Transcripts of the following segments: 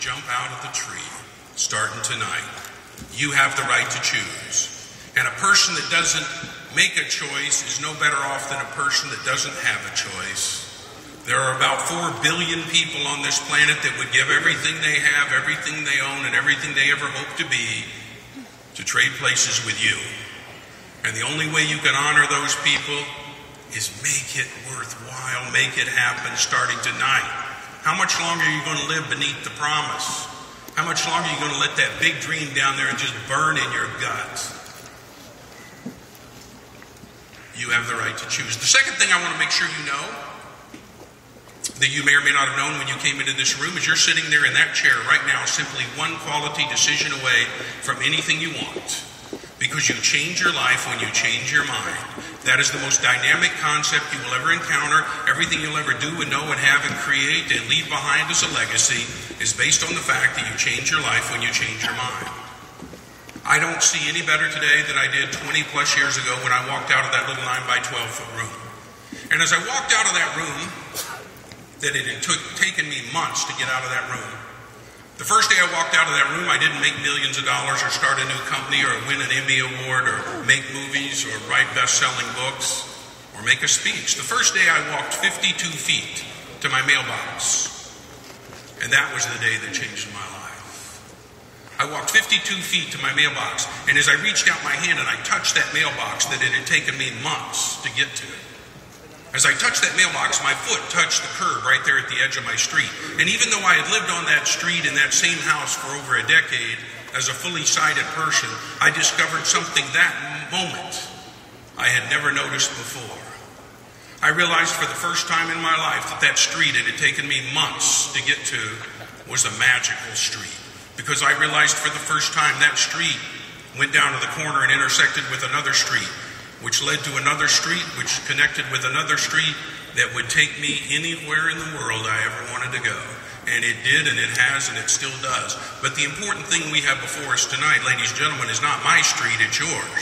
jump out of the tree starting tonight. You have the right to choose. And a person that doesn't make a choice is no better off than a person that doesn't have a choice. There are about 4 billion people on this planet that would give everything they have, everything they own, and everything they ever hope to be to trade places with you. And the only way you can honor those people is make it worthwhile, make it happen starting tonight. How much longer are you going to live beneath the promise? How much longer are you going to let that big dream down there and just burn in your guts? You have the right to choose. The second thing I want to make sure you know, that you may or may not have known when you came into this room, is you're sitting there in that chair right now, simply one quality decision away from anything you want. Because you change your life when you change your mind. That is the most dynamic concept you will ever encounter. Everything you'll ever do and know and have and create and leave behind as a legacy is based on the fact that you change your life when you change your mind. I don't see any better today than I did 20 plus years ago when I walked out of that little 9 by 12 foot room. And as I walked out of that room, that it had taken me months to get out of that room. The first day I walked out of that room, I didn't make millions of dollars or start a new company or win an Emmy Award or make movies or write best-selling books or make a speech. The first day I walked 52 feet to my mailbox, and that was the day that changed my life. I walked 52 feet to my mailbox, and as I reached out my hand and I touched that mailbox that it had taken me months to get to, as I touched that mailbox, my foot touched the curb right there at the edge of my street. And even though I had lived on that street in that same house for over a decade as a fully sighted person, I discovered something that moment I had never noticed before. I realized for the first time in my life that that street it had taken me months to get to was a magical street. Because I realized for the first time that street went down to the corner and intersected with another street, which led to another street, which connected with another street that would take me anywhere in the world I ever wanted to go. And it did, and it has, and it still does. But the important thing we have before us tonight, ladies and gentlemen, is not my street, it's yours.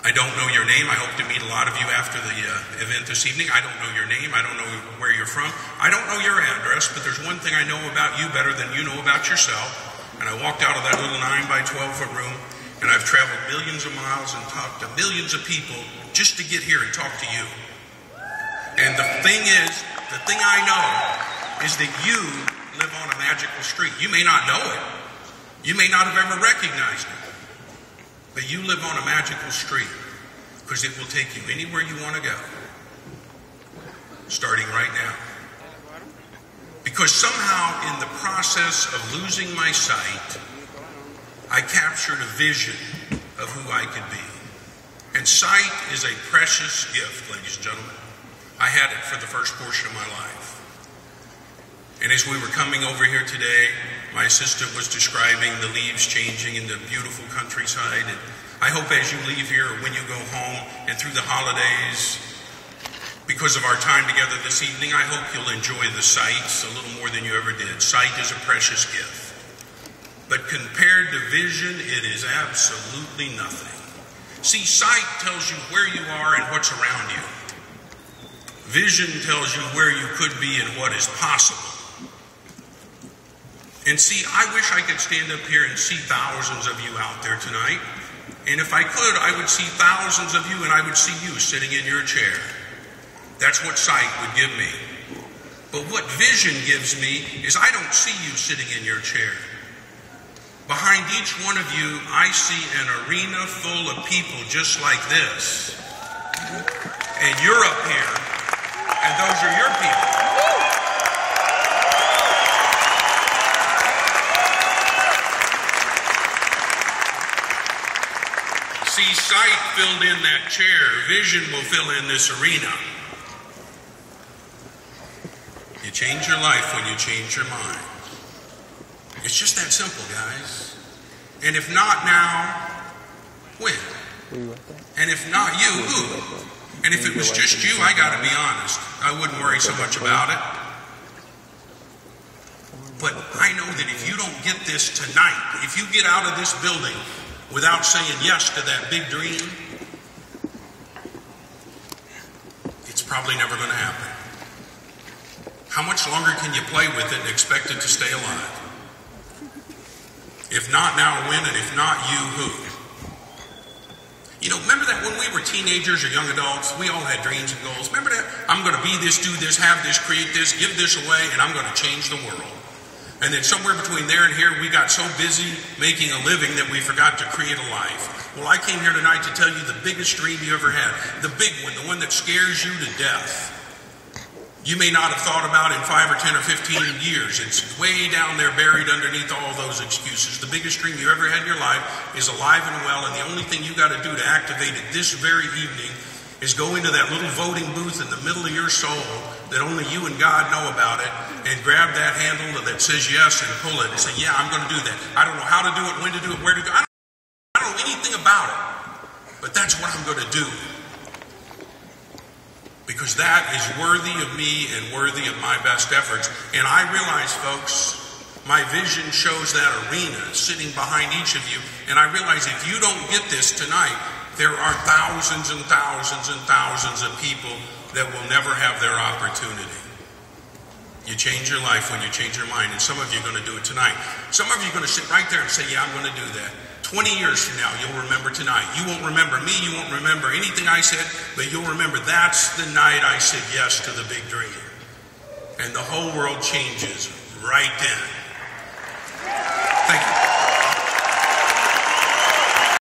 I don't know your name. I hope to meet a lot of you after the event this evening. I don't know your name. I don't know where you're from. I don't know your address, but there's one thing I know about you better than you know about yourself. And I walked out of that little 9 by 12 foot room, and I've traveled millions of miles and talked to millions of people just to get here and talk to you. And the thing I know is that you live on a magical street. You may not know it. You may not have ever recognized it. But you live on a magical street because it will take you anywhere you want to go, starting right now. Because somehow in the process of losing my sight, I captured a vision of who I could be. And sight is a precious gift, ladies and gentlemen. I had it for the first portion of my life. And as we were coming over here today, my assistant was describing the leaves changing in the beautiful countryside. And I hope as you leave here or when you go home and through the holidays, because of our time together this evening, I hope you'll enjoy the sights a little more than you ever did. Sight is a precious gift. But compared to vision, it is absolutely nothing. See, sight tells you where you are and what's around you. Vision tells you where you could be and what is possible. And see, I wish I could stand up here and see thousands of you out there tonight. And if I could, I would see thousands of you and I would see you sitting in your chair. That's what sight would give me. But what vision gives me is I don't see you sitting in your chair. Behind each one of you, I see an arena full of people just like this. And you're up here, and those are your people. See, sight filled in that chair. Vision will fill in this arena. You change your life when you change your mind. It's just that simple, guys. And if not now, when? And if not you, who? And if it was just you, I got to be honest, I wouldn't worry so much about it. But I know that if you don't get this tonight, if you get out of this building without saying yes to that big dream, it's probably never going to happen. How much longer can you play with it and expect it to stay alive? If not now, when? And if not you, who? You know, remember that when we were teenagers or young adults, we all had dreams and goals. Remember that? I'm going to be this, do this, have this, create this, give this away, and I'm going to change the world. And then somewhere between there and here, we got so busy making a living that we forgot to create a life. Well, I came here tonight to tell you the biggest dream you ever had. The big one, the one that scares you to death. You may not have thought about in 5 or 10 or 15 years. It's way down there buried underneath all those excuses. The biggest dream you ever had in your life is alive and well, and the only thing you got to do to activate it this very evening is go into that little voting booth in the middle of your soul that only you and God know about it, and grab that handle that says yes and pull it and say, yeah, I'm going to do that. I don't know how to do it, when to do it, where to go. I don't know anything about it, but that's what I'm going to do. Because that is worthy of me and worthy of my best efforts. And I realize, folks, my vision shows that arena sitting behind each of you. And I realize if you don't get this tonight, there are thousands and thousands and thousands of people that will never have their opportunity. You change your life when you change your mind. And some of you are going to do it tonight. Some of you are going to sit right there and say, yeah, I'm going to do that. 20 years from now, you'll remember tonight. You won't remember me, you won't remember anything I said, but you'll remember that's the night I said yes to the big dream. And the whole world changes right then. Thank you.